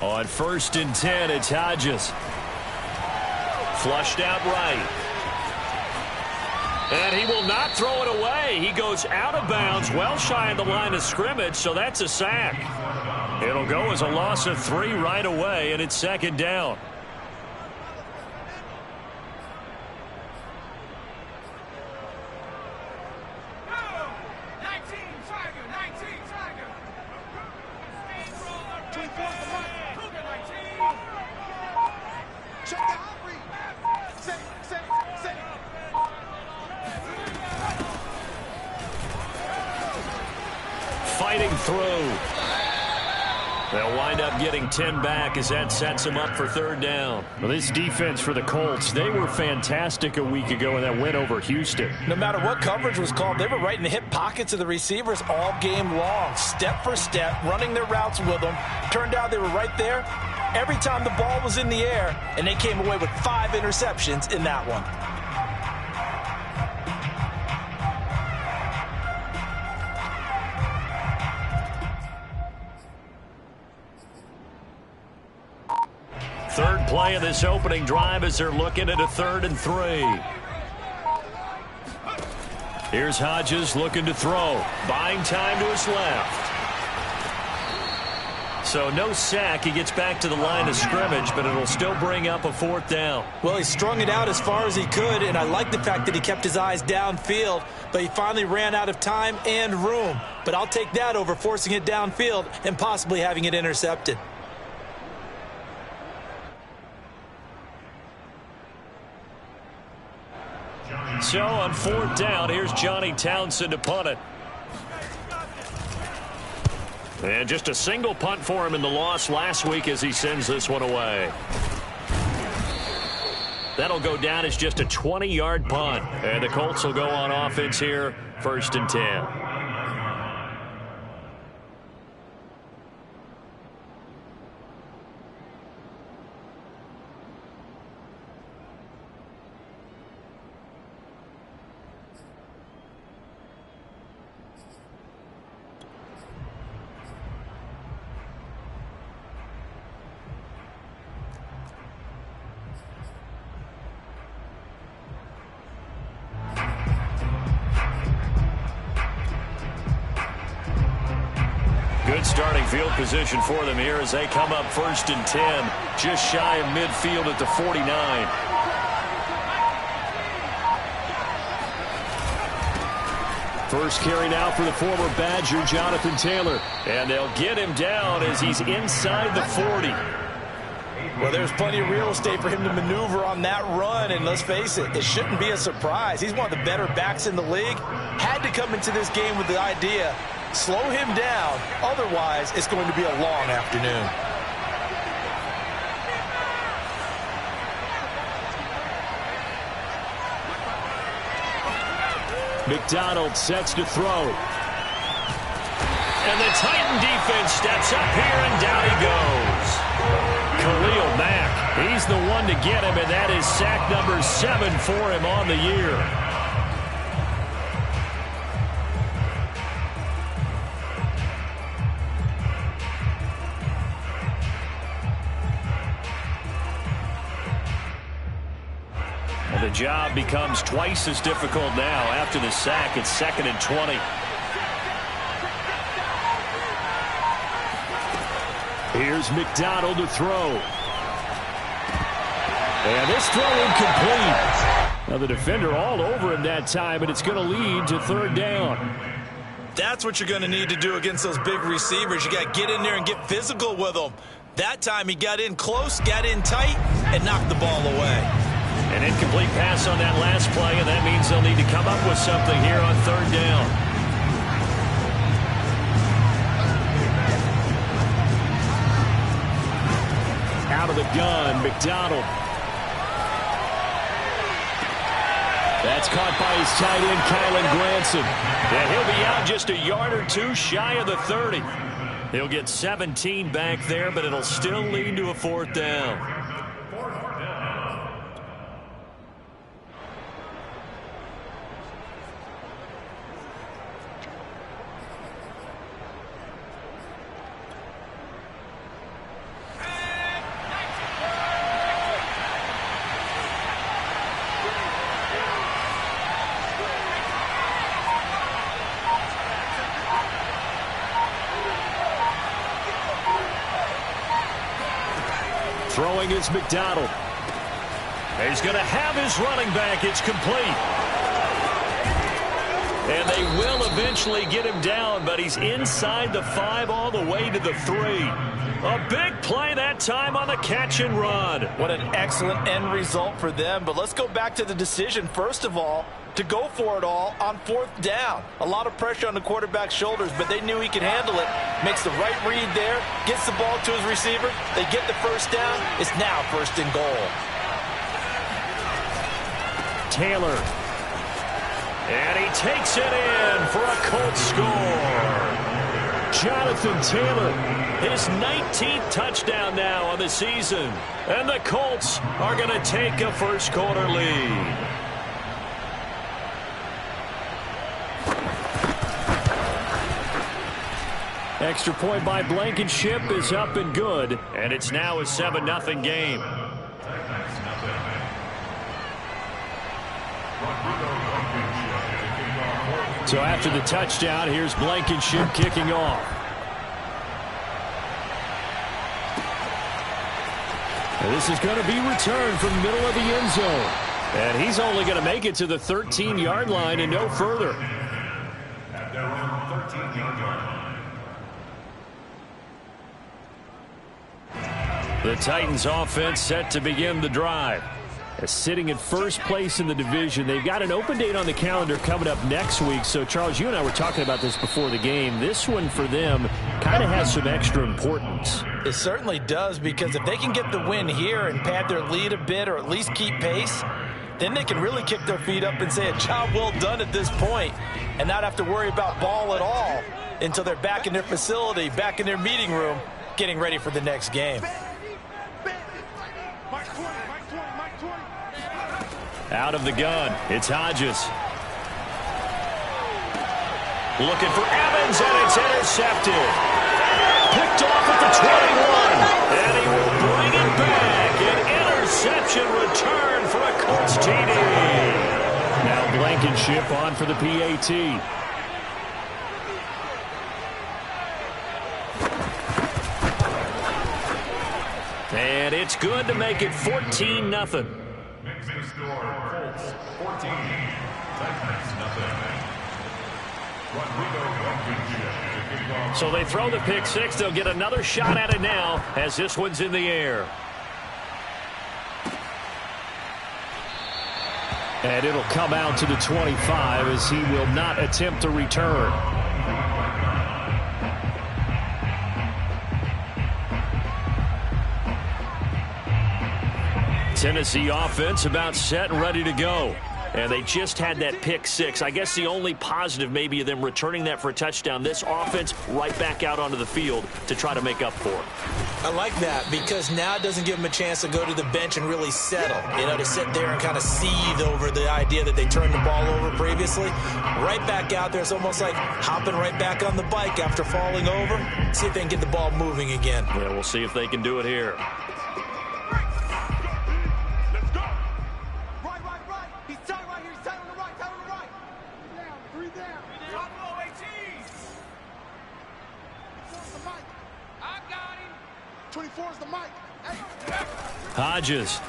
On 1st and 10, it's Hodges. Flushed out right. And he will not throw it away. He goes out of bounds, well shy of the line of scrimmage, so that's a sack. It'll go as a loss of 3 right away, and it's 2nd down. Fighting through. They'll wind up getting 10 back as that sets them up for 3rd down. Well, this defense for the Colts, they were fantastic a week ago in that win over Houston. No matter what coverage was called, they were right in the hip pockets of the receivers all game long, step for step, running their routes with them. Turned out they were right there every time the ball was in the air, and they came away with 5 interceptions in that one. Third play of this opening drive as they're looking at a 3rd and 3. Here's Hodges looking to throw. Buying time to his left. So no sack. He gets back to the line of scrimmage, but it'll still bring up a 4th down. Well, he strung it out as far as he could, and I like the fact that he kept his eyes downfield, but he finally ran out of time and room. But I'll take that over forcing it downfield and possibly having it intercepted. So on 4th down, here's Johnny Townsend to punt it. And just a single punt for him in the loss last week as he sends this one away. That'll go down as just a 20-yard punt. And the Colts will go on offense here, 1st and 10. Good starting field position for them here as they come up 1st and 10, just shy of midfield at the 49. First carry now for the former Badger, Jonathan Taylor. And they'll get him down as he's inside the 40. Well, there's plenty of real estate for him to maneuver on that run, and let's face it, it shouldn't be a surprise. He's one of the better backs in the league. Had to come into this game with the idea, slow him down, otherwise it's going to be a long afternoon. McDonald sets to throw. And the Titan defense steps up here, and down he goes. Khalil Mack, he's the one to get him, and that is sack number 7 for him on the year. And the job becomes twice as difficult now. After the sack, it's 2nd and 20. Here's McDonald to throw. And this throw incomplete. Now the defender all over him that time, and it's going to lead to 3rd down. That's what you're going to need to do against those big receivers. You got to get in there and get physical with them. That time he got in close, got in tight, and knocked the ball away. An incomplete pass on that last play, and that means they'll need to come up with something here on 3rd down. Out of the gun, McDonald. That's caught by his tight end, Kylen Granson. And he'll be out just a yard or 2 shy of the 30. He'll get 17 back there, but it'll still lead to a 4th down. Throwing is McDonald. He's going to have his running back. It's complete. And they will eventually get him down, but he's inside the 5 all the way to the 3. A big play that time on the catch and run. What an excellent end result for them. But let's go back to the decision, first of all, to go for it all on 4th down. A lot of pressure on the quarterback's shoulders, but they knew he could handle it. Makes the right read there, gets the ball to his receiver. They get the first down. It's now 1st and goal. Taylor. And he takes it in for a Colts score. Jonathan Taylor, his 19th touchdown now on the season. And the Colts are going to take a first-quarter lead. Extra point by Blankenship is up and good. And it's now a 7-0 game. So after the touchdown, here's Blankenship kicking off. And this is going to be returned from the middle of the end zone. And he's only going to make it to the 13-yard line and no further. At their own 13-yard line. The Titans offense set to begin the drive. Sitting in first place in the division. They've got an open date on the calendar coming up next week. So, Charles, you and I were talking about this before the game. This one for them kind of has some extra importance. It certainly does, because if they can get the win here and pad their lead a bit or at least keep pace, then they can really kick their feet up and say a job well done at this point and not have to worry about ball at all until they're back in their facility, back in their meeting room, getting ready for the next game. Out of the gun, it's Hodges. Looking for Evans, and it's intercepted. Picked off at the 21, and he will bring it back. An interception return for a Colts TD. Now Blankenship on for the PAT. And it's good to make it 14-0. So they throw the pick six. They'll get another shot at it now as this one's in the air. And it'll come out to the 25 as he will not attempt to return. Tennessee offense about set and ready to go. And they just had that pick six. I guess the only positive maybe of them returning that for a touchdown. This offense right back out onto the field to try to make up for it. I like that, because now it doesn't give them a chance to go to the bench and really settle. You know, to sit there and kind of seethe over the idea that they turned the ball over previously. Right back out there. It's almost like hopping right back on the bike after falling over. See if they can get the ball moving again. Yeah, we'll see if they can do it here. Hodges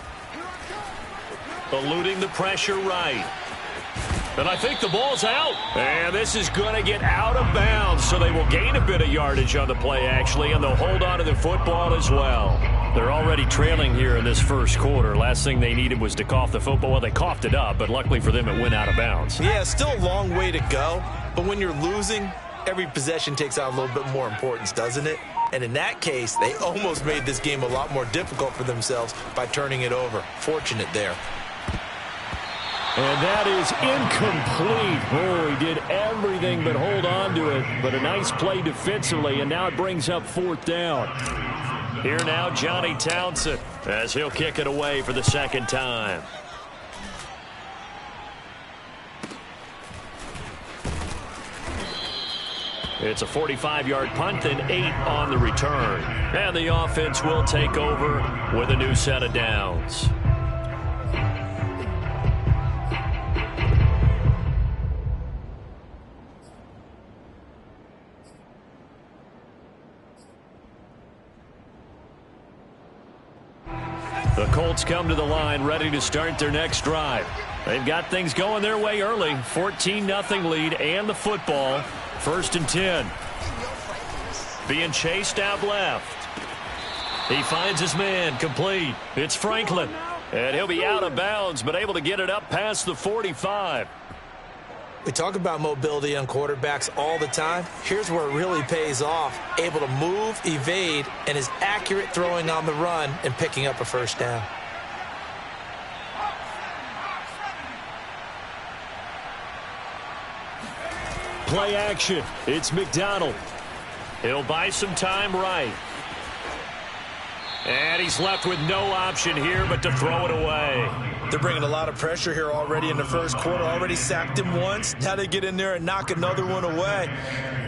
eluding the pressure right. And I think the ball's out. And this is going to get out of bounds, so they will gain a bit of yardage on the play, actually, and they'll hold on to the football as well. They're already trailing here in this first quarter. Last thing they needed was to cough the football. Well, they coughed it up, but luckily for them, it went out of bounds. Yeah, still a long way to go, but when you're losing, every possession takes on a little bit more importance, doesn't it? And in that case, they almost made this game a lot more difficult for themselves by turning it over. Fortunate there. And that is incomplete. Oh, he did everything but hold on to it. But a nice play defensively, and now it brings up 4th down. Here now, Johnny Townsend, as he'll kick it away for the second time. It's a 45-yard punt and 8 on the return. And the offense will take over with a new set of downs. The Colts come to the line ready to start their next drive. They've got things going their way early. 14-0 lead and the football. 1st and 10. Being chased out left. He finds his man complete. It's Franklin. And he'll be out of bounds, but able to get it up past the 45. We talk about mobility on quarterbacks all the time. Here's where it really pays off. Able to move, evade, and is accurate throwing on the run and picking up a first down. Play action. It's McDonald. He'll buy some time right. And he's left with no option here but to throw it away. They're bringing a lot of pressure here already in the first quarter. Already sacked him once. Now they get in there and knock another one away.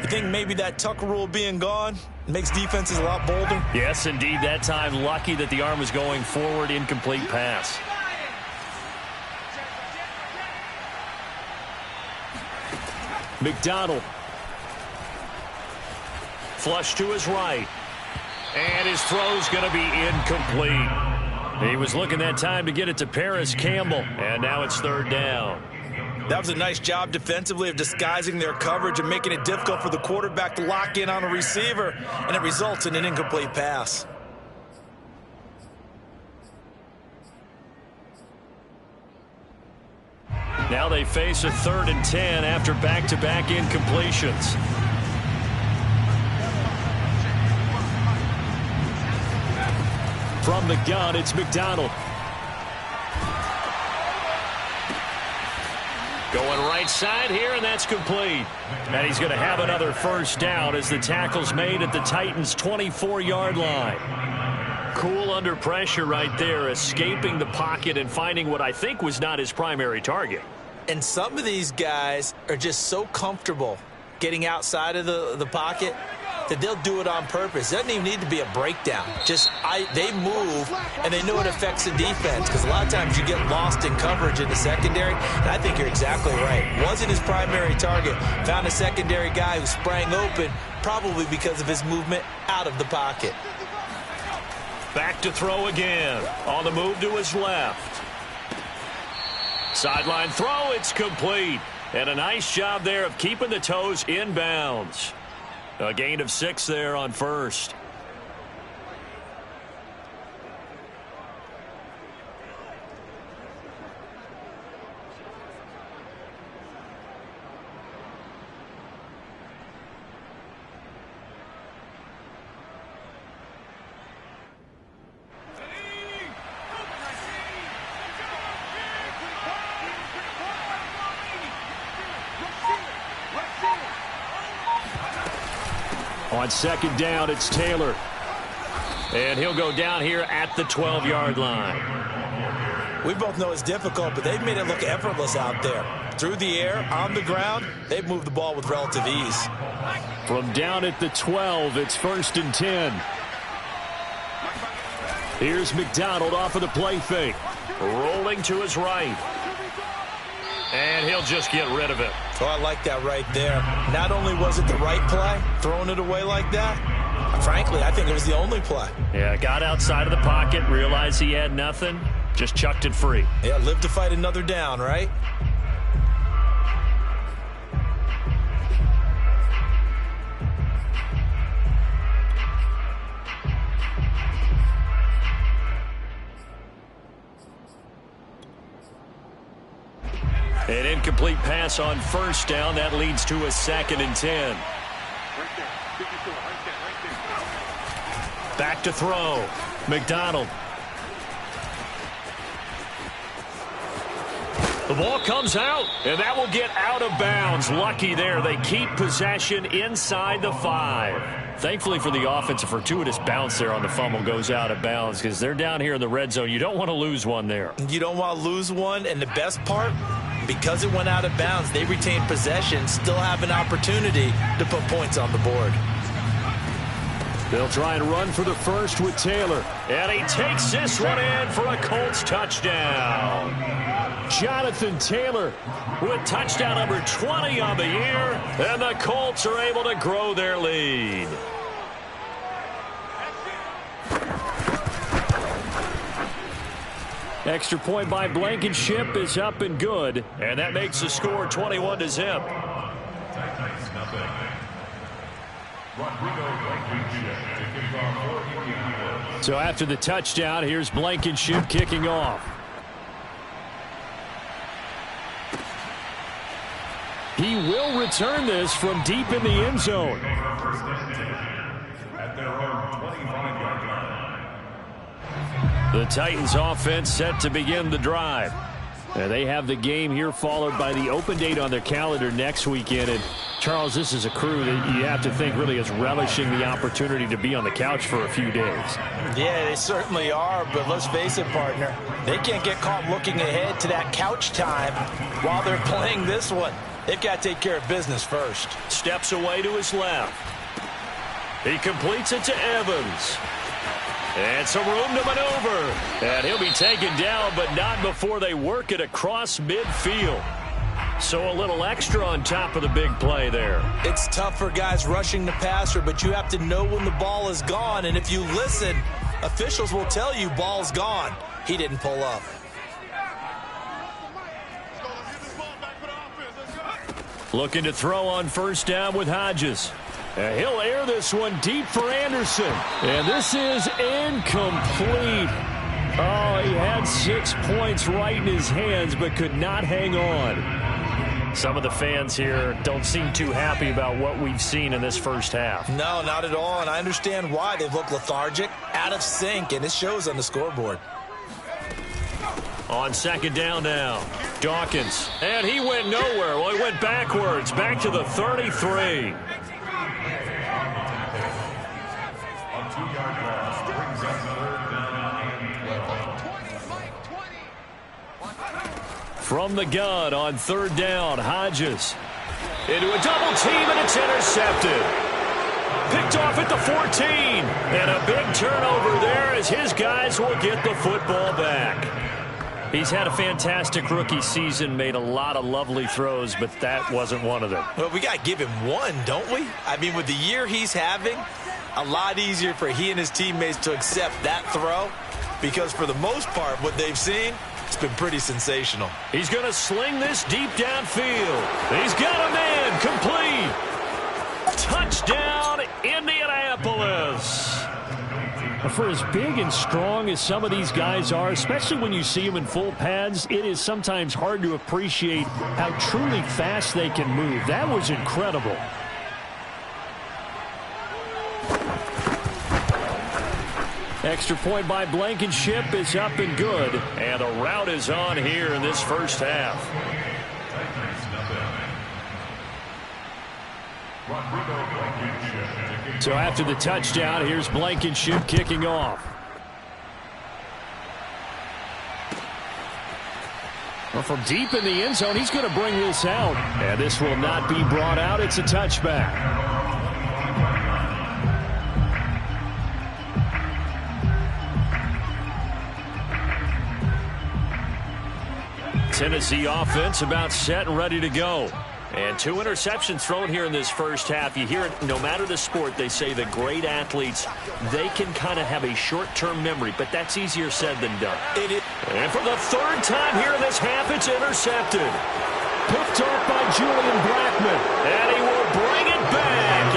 You think maybe that tuck rule being gone makes defenses a lot bolder? Yes, indeed. That time, lucky that the arm was going forward. Incomplete pass. McDonald. Flush to his right. And his throw's going to be incomplete. He was looking that time to get it to Paris Campbell. And now it's 3rd down. That was a nice job defensively of disguising their coverage and making it difficult for the quarterback to lock in on a receiver. And it results in an incomplete pass. Now they face a 3rd and 10 after back-to-back incompletions. From the gun, it's McDonald. Going right side here, and that's complete. And he's going to have another first down as the tackle's made at the Titans' 24-yard line. Cool under pressure right there, escaping the pocket and finding what I think was not his primary target. And some of these guys are just so comfortable getting outside of the pocket that they'll do it on purpose. It doesn't even need to be a breakdown. They move, and they know it affects the defense, because a lot of times you get lost in coverage in the secondary, and I think you're exactly right. Wasn't his primary target. Found a secondary guy who sprang open, probably because of his movement out of the pocket. Back to throw again. On the move to his left. Sideline throw, it's complete. And a nice job there of keeping the toes in bounds. A gain of 6 there on first. On 2nd down, it's Taylor. And he'll go down here at the 12-yard line. We both know it's difficult, but they've made it look effortless out there. Through the air, on the ground, they've moved the ball with relative ease. From down at the 12, it's 1st and 10. Here's McDonald off of the play fake. Rolling to his right. And he'll just get rid of it. Oh, I like that right there. Not only was it the right play, throwing it away like that, frankly, I think it was the only play. Yeah, got outside of the pocket, realized he had nothing, just chucked it free. Yeah, live to fight another down, right? An incomplete pass on 1st down. That leads to a 2nd and 10. Back to throw. McDonald. The ball comes out, and that will get out of bounds. Lucky there. They keep possession inside the 5. Thankfully for the offense, a fortuitous bounce there on the fumble goes out of bounds because they're down here in the red zone. You don't want to lose one there. You don't want to lose one, and the best part, because it went out of bounds, they retained possession, still have an opportunity to put points on the board. They'll try and run for the first with Taylor. And he takes this one in for a Colts touchdown. Jonathan Taylor with touchdown number 20 on the year. And the Colts are able to grow their lead. Extra point by Blankenship is up and good. And that makes the score 21-0. So after the touchdown, here's Blankenship kicking off. He will return this from deep in the end zone. At their own 25-yard line. The Titans offense set to begin the drive. And they have the game here followed by the open date on their calendar next weekend. And Charles, this is a crew that you have to think really is relishing the opportunity to be on the couch for a few days. Yeah, they certainly are, but let's face it, partner. They can't get caught looking ahead to that couch time while they're playing this one. They've got to take care of business first. Steps away to his left. He completes it to Evans. And some room to maneuver. And he'll be taken down, but not before they work it across midfield. So a little extra on top of the big play there. It's tough for guys rushing the passer, but you have to know when the ball is gone. And if you listen, officials will tell you ball's gone. He didn't pull up. Looking to throw on first down with Hodges. And he'll air this one deep for Anderson. And this is incomplete. Oh, he had 6 points right in his hands, but could not hang on. Some of the fans here don't seem too happy about what we've seen in this first half. No, not at all, and I understand why. They've looked lethargic, out of sync, and it shows on the scoreboard. On second down now, Dawkins. And he went nowhere. Well, he went backwards, back to the 33. From the gun on third down, Hodges. Into a double team, and it's intercepted. Picked off at the 14. And a big turnover there as his guys will get the football back. He's had a fantastic rookie season, made a lot of lovely throws, but that wasn't one of them. Well, we got to give him one, don't we? I mean, with the year he's having, a lot easier for he and his teammates to accept that throw, because for the most part, what they've seen, it's been pretty sensational. He's going to sling this deep downfield. He's got a man, complete. Touchdown, Indianapolis. For as big and strong as some of these guys are, especially when you see them in full pads, it is sometimes hard to appreciate how truly fast they can move. That was incredible. Extra point by Blankenship is up and good. And the route is on here in this first half. So after the touchdown, here's Blankenship kicking off. Well, from deep in the end zone, he's going to bring this out. And this will not be brought out. It's a touchback. Tennessee offense about set and ready to go. And 2 interceptions thrown here in this first half. You hear it, no matter the sport, they say the great athletes, they can kind of have a short-term memory, but that's easier said than done. And for the third time here in this half, it's intercepted. Picked off by Julian Blackmon. And he will